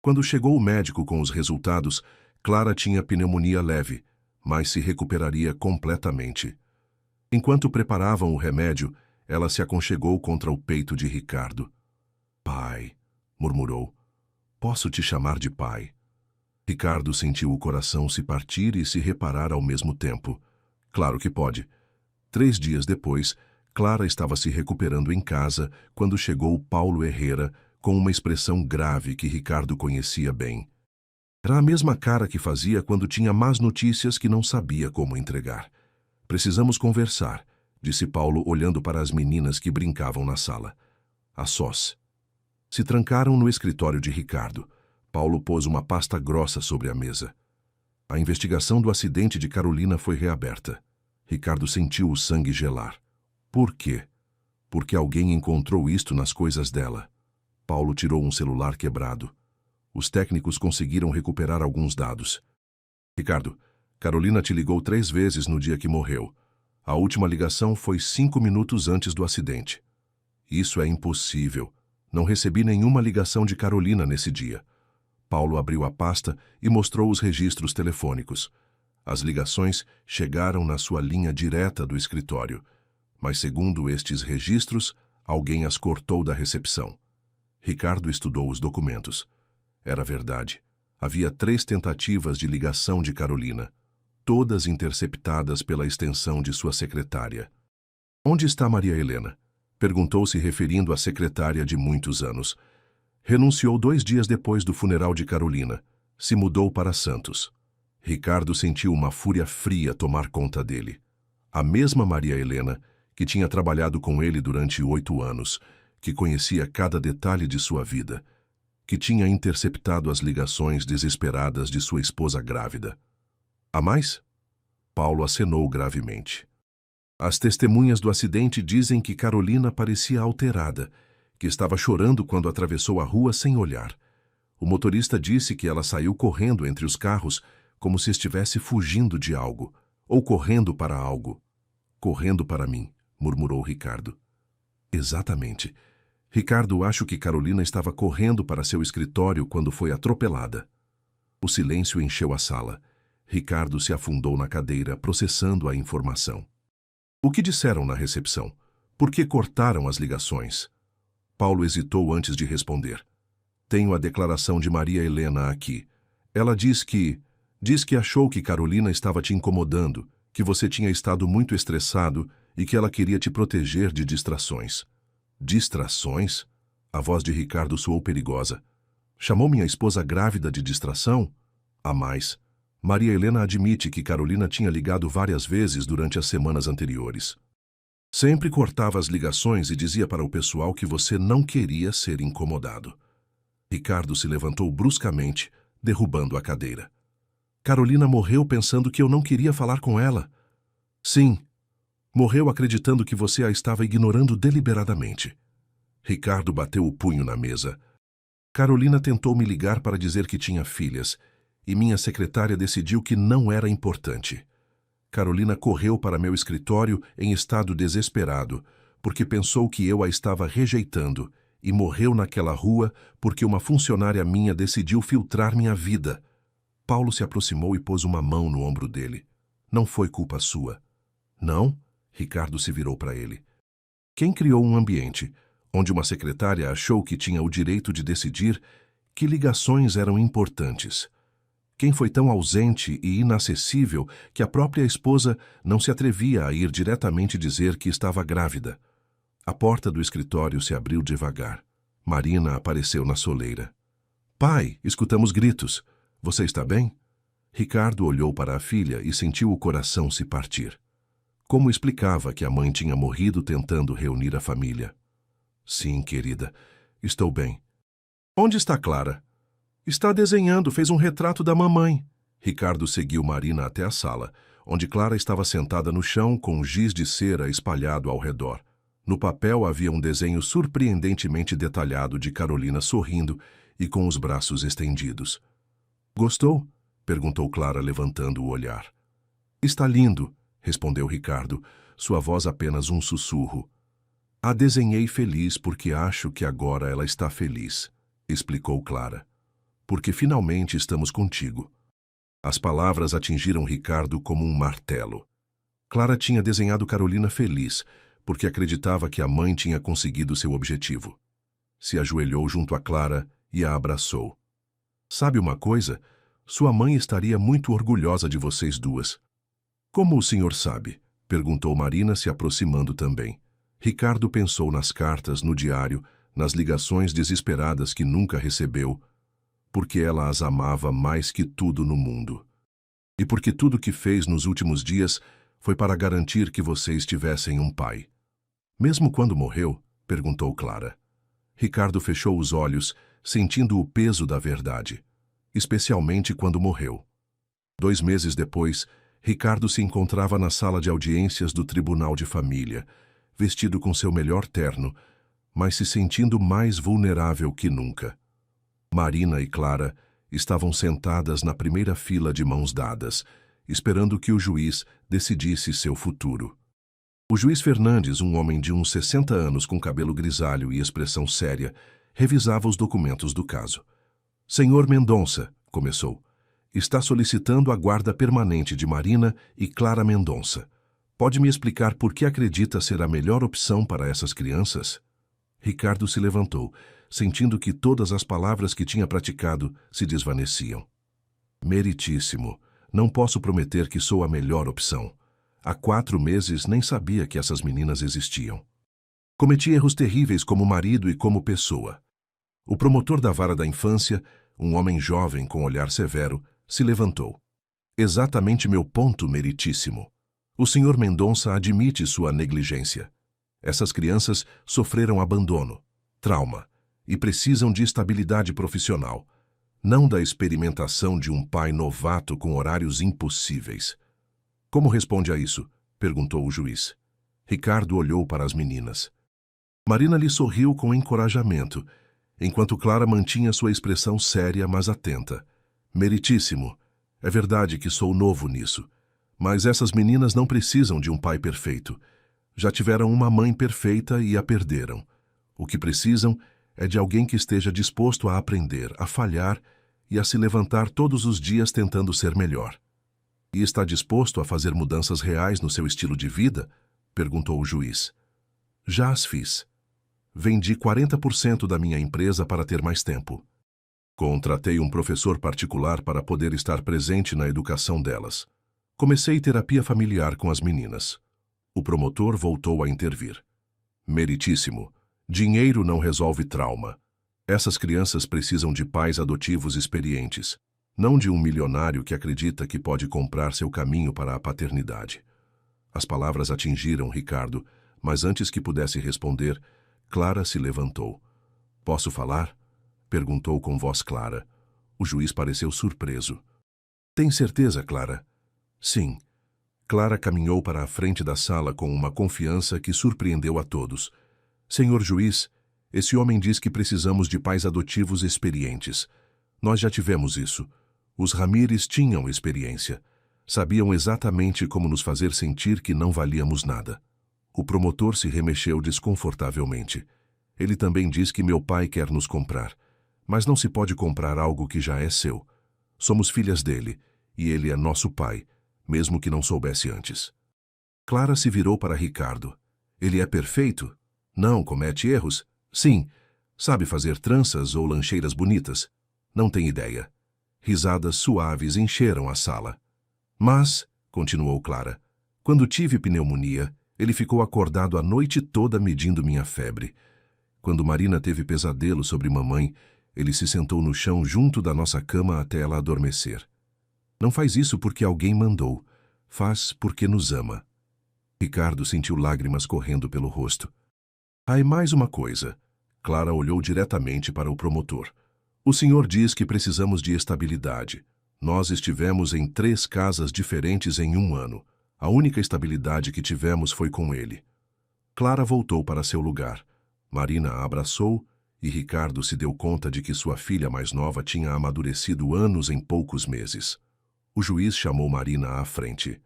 Speaker 1: Quando chegou o médico com os resultados, Clara tinha pneumonia leve, mas se recuperaria completamente. Enquanto preparavam o remédio, ela se aconchegou contra o peito de Ricardo. Pai, murmurou. Posso te chamar de pai? Ricardo sentiu o coração se partir e se reparar ao mesmo tempo. Claro que pode. 3 dias depois, Clara estava se recuperando em casa quando chegou Paulo Herrera com uma expressão grave que Ricardo conhecia bem. Era a mesma cara que fazia quando tinha más notícias que não sabia como entregar. Precisamos conversar, disse Paulo olhando para as meninas que brincavam na sala. A sós. Se trancaram no escritório de Ricardo. Paulo pôs uma pasta grossa sobre a mesa. A investigação do acidente de Carolina foi reaberta. Ricardo sentiu o sangue gelar. Por quê? Porque alguém encontrou isto nas coisas dela. Paulo tirou um celular quebrado. Os técnicos conseguiram recuperar alguns dados. Ricardo, Carolina te ligou 3 vezes no dia que morreu. A última ligação foi 5 minutos antes do acidente. Isso é impossível. Não recebi nenhuma ligação de Carolina nesse dia. Paulo abriu a pasta e mostrou os registros telefônicos. As ligações chegaram na sua linha direta do escritório, mas segundo estes registros, alguém as cortou da recepção. Ricardo estudou os documentos. Era verdade. Havia 3 tentativas de ligação de Carolina, todas interceptadas pela extensão de sua secretária. Onde está Maria Helena? Perguntou-se referindo à secretária de muitos anos. Renunciou 2 dias depois do funeral de Carolina. Se mudou para Santos. Ricardo sentiu uma fúria fria tomar conta dele. A mesma Maria Helena, que tinha trabalhado com ele durante 8 anos, que conhecia cada detalhe de sua vida, que tinha interceptado as ligações desesperadas de sua esposa grávida. Há mais? Paulo acenou gravemente. As testemunhas do acidente dizem que Carolina parecia alterada, que estava chorando quando atravessou a rua sem olhar. O motorista disse que ela saiu correndo entre os carros como se estivesse fugindo de algo, ou correndo para algo. Correndo para mim, murmurou Ricardo. Exatamente. Ricardo, acho que Carolina estava correndo para seu escritório quando foi atropelada. O silêncio encheu a sala. Ricardo se afundou na cadeira, processando a informação. O que disseram na recepção? Por que cortaram as ligações? Paulo hesitou antes de responder. Tenho a declaração de Maria Helena aqui. Ela diz que achou que Carolina estava te incomodando, que você tinha estado muito estressado e que ela queria te proteger de distrações. Distrações? A voz de Ricardo soou perigosa. Chamou minha esposa grávida de distração? Há mais. Maria Helena admite que Carolina tinha ligado várias vezes durante as semanas anteriores. Sempre cortava as ligações e dizia para o pessoal que você não queria ser incomodado. Ricardo se levantou bruscamente, derrubando a cadeira. Carolina morreu pensando que eu não queria falar com ela. Sim. Morreu acreditando que você a estava ignorando deliberadamente. Ricardo bateu o punho na mesa. Carolina tentou me ligar para dizer que tinha filhas, e minha secretária decidiu que não era importante. Carolina correu para meu escritório em estado desesperado, porque pensou que eu a estava rejeitando, e morreu naquela rua porque uma funcionária minha decidiu filtrar minha vida. Paulo se aproximou e pôs uma mão no ombro dele. Não foi culpa sua. Não? Ricardo se virou para ele. Quem criou um ambiente onde uma secretária achou que tinha o direito de decidir que ligações eram importantes? Quem foi tão ausente e inacessível que a própria esposa não se atrevia a ir diretamente dizer que estava grávida? A porta do escritório se abriu devagar. Marina apareceu na soleira. Pai, escutamos gritos. Você está bem? Ricardo olhou para a filha e sentiu o coração se partir. Como explicava que a mãe tinha morrido tentando reunir a família? Sim, querida, estou bem. Onde está Clara? Está desenhando, fez um retrato da mamãe. Ricardo seguiu Marina até a sala, onde Clara estava sentada no chão com um giz de cera espalhado ao redor. No papel havia um desenho surpreendentemente detalhado de Carolina sorrindo e com os braços estendidos. Gostou? Perguntou Clara, levantando o olhar. Está lindo, respondeu Ricardo, sua voz apenas um sussurro. A desenhei feliz porque acho que agora ela está feliz, explicou Clara. Porque finalmente estamos contigo. As palavras atingiram Ricardo como um martelo. Clara tinha desenhado Carolina feliz, porque acreditava que a mãe tinha conseguido seu objetivo. Se ajoelhou junto a Clara e a abraçou. Sabe uma coisa? Sua mãe estaria muito orgulhosa de vocês duas. Como o senhor sabe? Perguntou Marina, se aproximando também. Ricardo pensou nas cartas, no diário, nas ligações desesperadas que nunca recebeu, porque ela as amava mais que tudo no mundo. E porque tudo que fez nos últimos dias foi para garantir que vocês tivessem um pai. Mesmo quando morreu? Perguntou Clara. Ricardo fechou os olhos, sentindo o peso da verdade, especialmente quando morreu. 2 meses depois, Ricardo se encontrava na sala de audiências do Tribunal de Família, vestido com seu melhor terno, mas se sentindo mais vulnerável que nunca. Marina e Clara estavam sentadas na primeira fila de mãos dadas, esperando que o juiz decidisse seu futuro. O juiz Fernandes, um homem de uns 60 anos com cabelo grisalho e expressão séria, revisava os documentos do caso. Senhor Mendonça, começou, está solicitando a guarda permanente de Marina e Clara Mendonça. Pode me explicar por que acredita ser a melhor opção para essas crianças? Ricardo se levantou, sentindo que todas as palavras que tinha praticado se desvaneciam. Meritíssimo, não posso prometer que sou a melhor opção. Há 4 meses nem sabia que essas meninas existiam. Cometi erros terríveis como marido e como pessoa. O promotor da vara da infância, um homem jovem com olhar severo, se levantou. Exatamente meu ponto, meritíssimo. O senhor Mendonça admite sua negligência. Essas crianças sofreram abandono, trauma, e precisam de estabilidade profissional, não da experimentação de um pai novato com horários impossíveis. Como responde a isso? Perguntou o juiz. Ricardo olhou para as meninas. Marina lhe sorriu com encorajamento, enquanto Clara mantinha sua expressão séria, mas atenta. Meritíssimo, é verdade que sou novo nisso, mas essas meninas não precisam de um pai perfeito. Já tiveram uma mãe perfeita e a perderam. O que precisam é de alguém que esteja disposto a aprender, a falhar e a se levantar todos os dias tentando ser melhor. E está disposto a fazer mudanças reais no seu estilo de vida? Perguntou o juiz. Já as fiz. Vendi 40% da minha empresa para ter mais tempo. Contratei um professor particular para poder estar presente na educação delas. Comecei terapia familiar com as meninas. O promotor voltou a intervir. Meritíssimo, dinheiro não resolve trauma. Essas crianças precisam de pais adotivos experientes, não de um milionário que acredita que pode comprar seu caminho para a paternidade. As palavras atingiram Ricardo, mas antes que pudesse responder, Clara se levantou. Posso falar? Perguntou com voz clara. O juiz pareceu surpreso. Tem certeza, Clara? Sim. Clara caminhou para a frente da sala com uma confiança que surpreendeu a todos. Senhor juiz, esse homem diz que precisamos de pais adotivos experientes. Nós já tivemos isso. Os Ramírez tinham experiência. Sabiam exatamente como nos fazer sentir que não valíamos nada. O promotor se remexeu desconfortavelmente. Ele também diz que meu pai quer nos comprar. Mas não se pode comprar algo que já é seu. Somos filhas dele, e ele é nosso pai, mesmo que não soubesse antes. Clara se virou para Ricardo. Ele é perfeito? Não comete erros? Sim. Sabe fazer tranças ou lancheiras bonitas? Não tem ideia. Risadas suaves encheram a sala. Mas, continuou Clara, quando tive pneumonia, Ele ficou acordado a noite toda medindo minha febre. Quando Marina teve pesadelo sobre mamãe, ele se sentou no chão junto da nossa cama até ela adormecer. Não faz isso porque alguém mandou. Faz porque nos ama. Ricardo sentiu lágrimas correndo pelo rosto. Ah, e mais uma coisa. Clara olhou diretamente para o promotor. O senhor diz que precisamos de estabilidade. Nós estivemos em 3 casas diferentes em 1 ano. A única estabilidade que tivemos foi com ele. Clara voltou para seu lugar. Marina a abraçou e Ricardo se deu conta de que sua filha mais nova tinha amadurecido anos em poucos meses. O juiz chamou Marina à frente.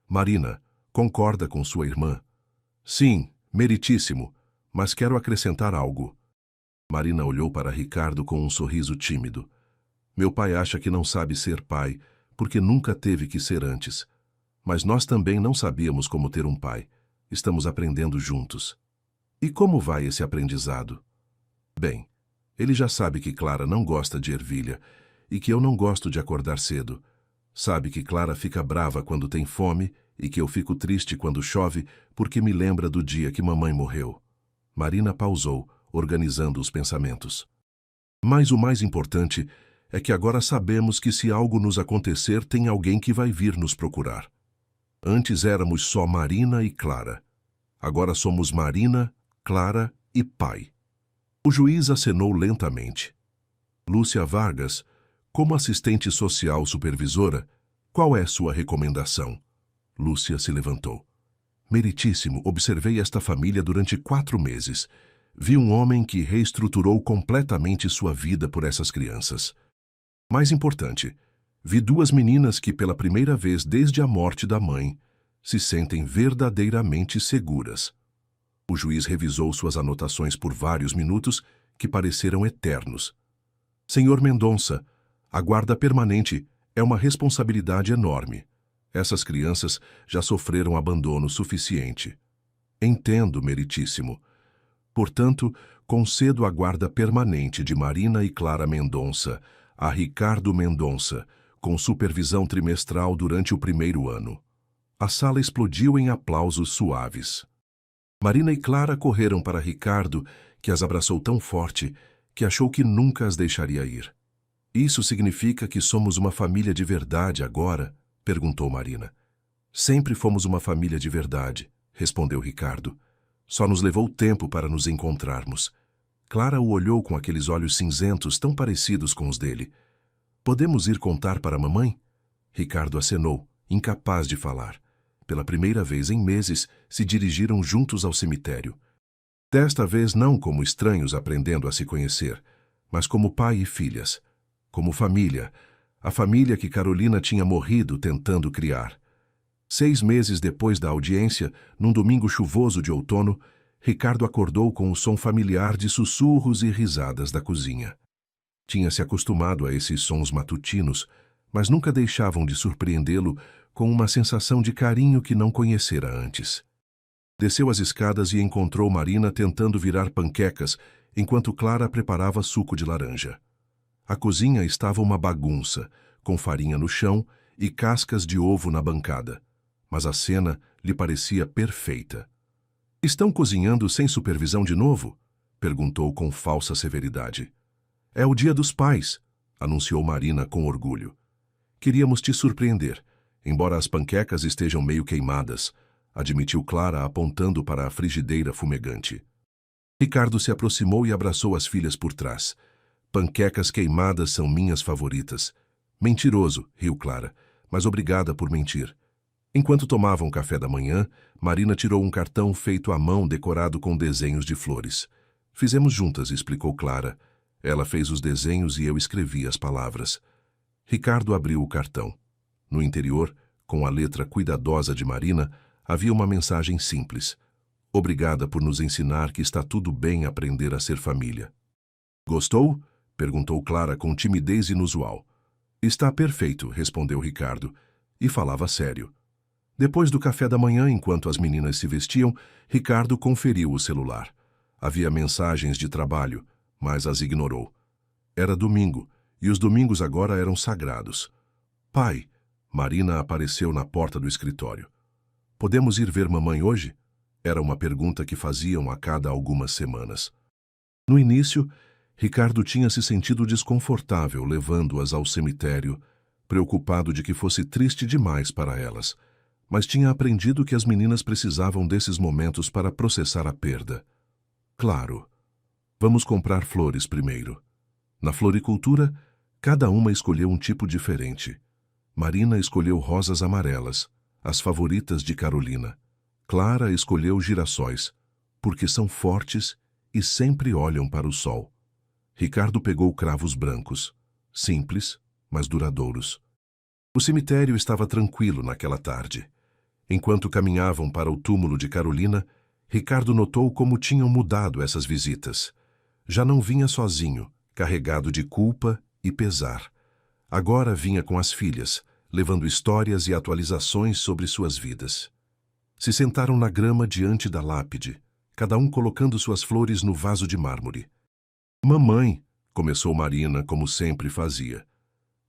Speaker 1: Marina, concorda com sua irmã? Sim, meritíssimo, mas quero acrescentar algo. Marina olhou para Ricardo com um sorriso tímido. Meu pai acha que não sabe ser pai, porque nunca teve que ser antes. Mas nós também não sabíamos como ter um pai. Estamos aprendendo juntos. E como vai esse aprendizado? Bem, ele já sabe que Clara não gosta de ervilha e que eu não gosto de acordar cedo. Sabe que Clara fica brava quando tem fome e que eu fico triste quando chove porque me lembra do dia que mamãe morreu. Marina pausou, organizando os pensamentos. Mas o mais importante é que agora sabemos que se algo nos acontecer, tem alguém que vai vir nos procurar. Antes éramos só Marina e Clara. Agora somos Marina, Clara e pai. O juiz acenou lentamente. Lúcia Vargas, como assistente social supervisora, qual é sua recomendação? Lúcia se levantou. Meritíssimo, observei esta família durante 4 meses. Vi um homem que reestruturou completamente sua vida por essas crianças. Mais importante, vi 2 meninas que, pela primeira vez desde a morte da mãe, se sentem verdadeiramente seguras. O juiz revisou suas anotações por vários minutos que pareceram eternos. Senhor Mendonça, a guarda permanente é uma responsabilidade enorme. Essas crianças já sofreram abandono suficiente. Entendo, meritíssimo. Portanto, concedo a guarda permanente de Marina e Clara Mendonça a Ricardo Mendonça, com supervisão trimestral durante o 1º ano. A sala explodiu em aplausos suaves. Marina e Clara correram para Ricardo, que as abraçou tão forte que achou que nunca as deixaria ir. Isso significa que somos uma família de verdade agora? Perguntou Marina. Sempre fomos uma família de verdade, respondeu Ricardo. Só nos levou tempo para nos encontrarmos. Clara o olhou com aqueles olhos cinzentos tão parecidos com os dele. Podemos ir contar para a mamãe? Ricardo acenou, incapaz de falar. Pela primeira vez em meses, se dirigiram juntos ao cemitério. Desta vez não como estranhos aprendendo a se conhecer, mas como pai e filhas. Como família, a família que Carolina tinha morrido tentando criar. 6 meses depois da audiência, num domingo chuvoso de outono, Ricardo acordou com o som familiar de sussurros e risadas da cozinha. Tinha se acostumado a esses sons matutinos, mas nunca deixavam de surpreendê-lo com uma sensação de carinho que não conhecera antes. Desceu as escadas e encontrou Marina tentando virar panquecas, enquanto Clara preparava suco de laranja. A cozinha estava uma bagunça, com farinha no chão e cascas de ovo na bancada, mas a cena lhe parecia perfeita. Estão cozinhando sem supervisão de novo? Perguntou com falsa severidade. É o Dia dos Pais, anunciou Marina com orgulho. Queríamos te surpreender, embora as panquecas estejam meio queimadas, admitiu Clara apontando para a frigideira fumegante. Ricardo se aproximou e abraçou as filhas por trás. Panquecas queimadas são minhas favoritas. Mentiroso, riu Clara, mas obrigada por mentir. Enquanto tomavam café da manhã, Marina tirou um cartão feito à mão decorado com desenhos de flores. Fizemos juntas, explicou Clara. Ela fez os desenhos e eu escrevi as palavras. Ricardo abriu o cartão. No interior, com a letra cuidadosa de Marina, havia uma mensagem simples. Obrigada por nos ensinar que está tudo bem aprender a ser família. Gostou? Perguntou Clara com timidez inusual. Está perfeito, respondeu Ricardo, e falava sério. Depois do café da manhã, enquanto as meninas se vestiam, Ricardo conferiu o celular. Havia mensagens de trabalho, mas as ignorou. Era domingo, e os domingos agora eram sagrados. Pai, Marina apareceu na porta do escritório. Podemos ir ver mamãe hoje? Era uma pergunta que faziam a cada algumas semanas. No início, Ricardo tinha se sentido desconfortável levando-as ao cemitério, preocupado de que fosse triste demais para elas, mas tinha aprendido que as meninas precisavam desses momentos para processar a perda. Claro, vamos comprar flores primeiro. Na floricultura, cada uma escolheu um tipo diferente. Marina escolheu rosas amarelas, as favoritas de Carolina. Clara escolheu girassóis, porque são fortes e sempre olham para o sol. Ricardo pegou cravos brancos, simples, mas duradouros. O cemitério estava tranquilo naquela tarde. Enquanto caminhavam para o túmulo de Carolina, Ricardo notou como tinham mudado essas visitas. Já não vinha sozinho, carregado de culpa e pesar. Agora vinha com as filhas, levando histórias e atualizações sobre suas vidas. Se sentaram na grama diante da lápide, cada um colocando suas flores no vaso de mármore. Mamãe, começou Marina como sempre fazia.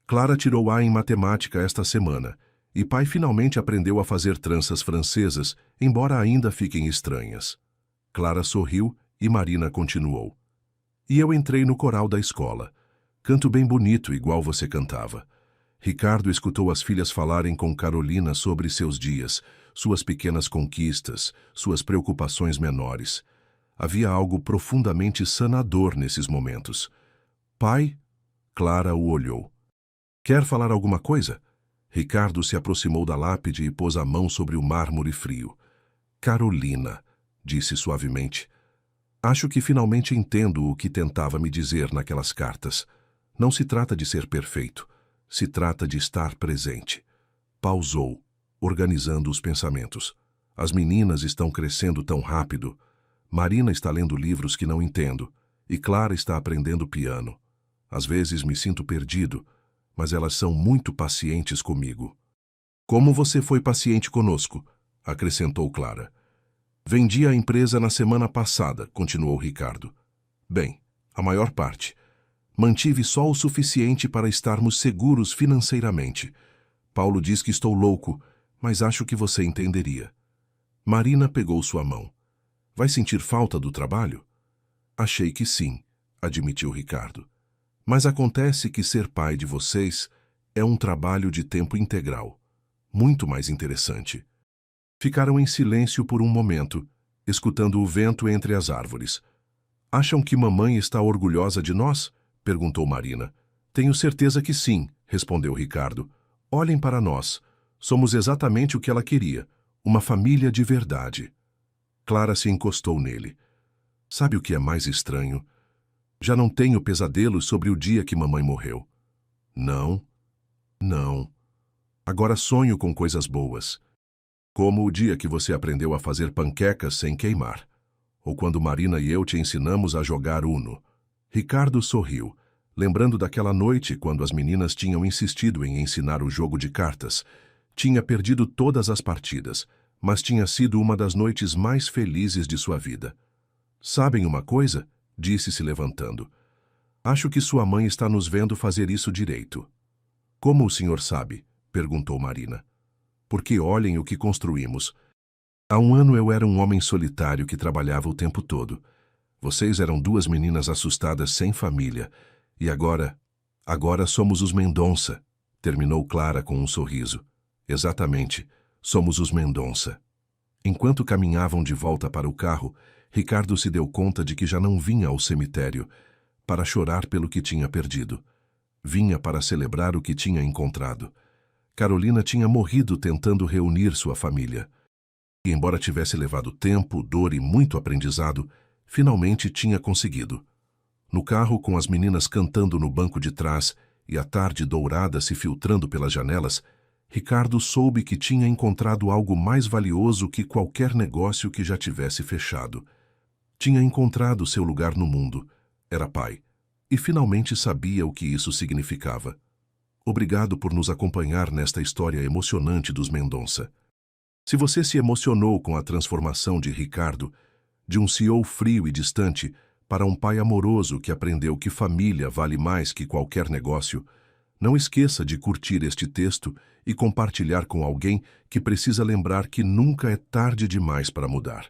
Speaker 1: Clara tirou A em matemática esta semana, e pai finalmente aprendeu a fazer tranças francesas, embora ainda fiquem estranhas. Clara sorriu e Marina continuou. E eu entrei no coral da escola. Canto bem bonito, igual você cantava. Ricardo escutou as filhas falarem com Carolina sobre seus dias, suas pequenas conquistas, suas preocupações menores. Havia algo profundamente sanador nesses momentos. Pai? Clara o olhou. Quer falar alguma coisa? Ricardo se aproximou da lápide e pôs a mão sobre o mármore frio. Carolina, disse suavemente. Acho que finalmente entendo o que tentava me dizer naquelas cartas. Não se trata de ser perfeito. Se trata de estar presente. Pausou, organizando os pensamentos. As meninas estão crescendo tão rápido. Marina está lendo livros que não entendo, e Clara está aprendendo piano. Às vezes me sinto perdido, mas elas são muito pacientes comigo. Como você foi paciente conosco? Acrescentou Clara. Vendi a empresa na semana passada, continuou Ricardo. Bem, a maior parte. Mantive só o suficiente para estarmos seguros financeiramente. Paulo diz que estou louco, mas acho que você entenderia. Marina pegou sua mão. Vai sentir falta do trabalho? Achei que sim, admitiu Ricardo. Mas acontece que ser pai de vocês é um trabalho de tempo integral, muito mais interessante. Ficaram em silêncio por um momento, escutando o vento entre as árvores. Acham que mamãe está orgulhosa de nós? Perguntou Marina. Tenho certeza que sim, respondeu Ricardo. Olhem para nós. Somos exatamente o que ela queria, uma família de verdade. Clara se encostou nele. Sabe o que é mais estranho? Já não tenho pesadelos sobre o dia que mamãe morreu. Não. Agora sonho com coisas boas. Como o dia que você aprendeu a fazer panquecas sem queimar. Ou quando Marina e eu te ensinamos a jogar Uno. Ricardo sorriu, lembrando daquela noite quando as meninas tinham insistido em ensinar o jogo de cartas. Tinha perdido todas as partidas, mas tinha sido uma das noites mais felizes de sua vida. Sabem uma coisa? Disse se levantando. Acho que sua mãe está nos vendo fazer isso direito. Como o senhor sabe? Perguntou Marina. Porque olhem o que construímos. Há um ano eu era um homem solitário que trabalhava o tempo todo. Vocês eram duas meninas assustadas sem família. E agora somos os Mendonça, terminou Clara com um sorriso. Exatamente, somos os Mendonça. Enquanto caminhavam de volta para o carro, Ricardo se deu conta de que já não vinha ao cemitério para chorar pelo que tinha perdido. Vinha para celebrar o que tinha encontrado. Carolina tinha morrido tentando reunir sua família. E embora tivesse levado tempo, dor e muito aprendizado, finalmente tinha conseguido. No carro, com as meninas cantando no banco de trás e a tarde dourada se filtrando pelas janelas, Ricardo soube que tinha encontrado algo mais valioso que qualquer negócio que já tivesse fechado. Tinha encontrado seu lugar no mundo. Era pai. E finalmente sabia o que isso significava. Obrigado por nos acompanhar nesta história emocionante dos Mendonça. Se você se emocionou com a transformação de Ricardo, de um CEO frio e distante, para um pai amoroso que aprendeu que família vale mais que qualquer negócio, não esqueça de curtir este texto e compartilhar com alguém que precisa lembrar que nunca é tarde demais para mudar.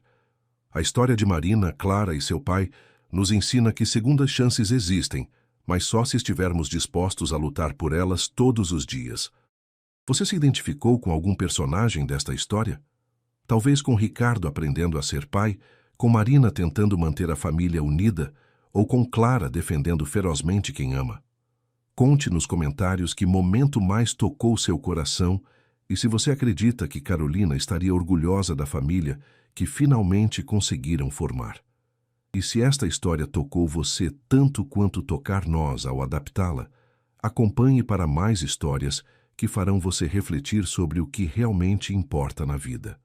Speaker 1: A história de Marina, Clara e seu pai nos ensina que segundas chances existem, mas só se estivermos dispostos a lutar por elas todos os dias. Você se identificou com algum personagem desta história? Talvez com Ricardo aprendendo a ser pai, com Marina tentando manter a família unida, ou com Clara defendendo ferozmente quem ama. Conte nos comentários que momento mais tocou seu coração e se você acredita que Carolina estaria orgulhosa da família que finalmente conseguiram formar. E se esta história tocou você tanto quanto tocar nós ao adaptá-la, acompanhe para mais histórias que farão você refletir sobre o que realmente importa na vida.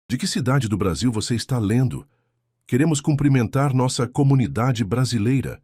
Speaker 1: De que cidade do Brasil você está lendo? Queremos cumprimentar nossa comunidade brasileira.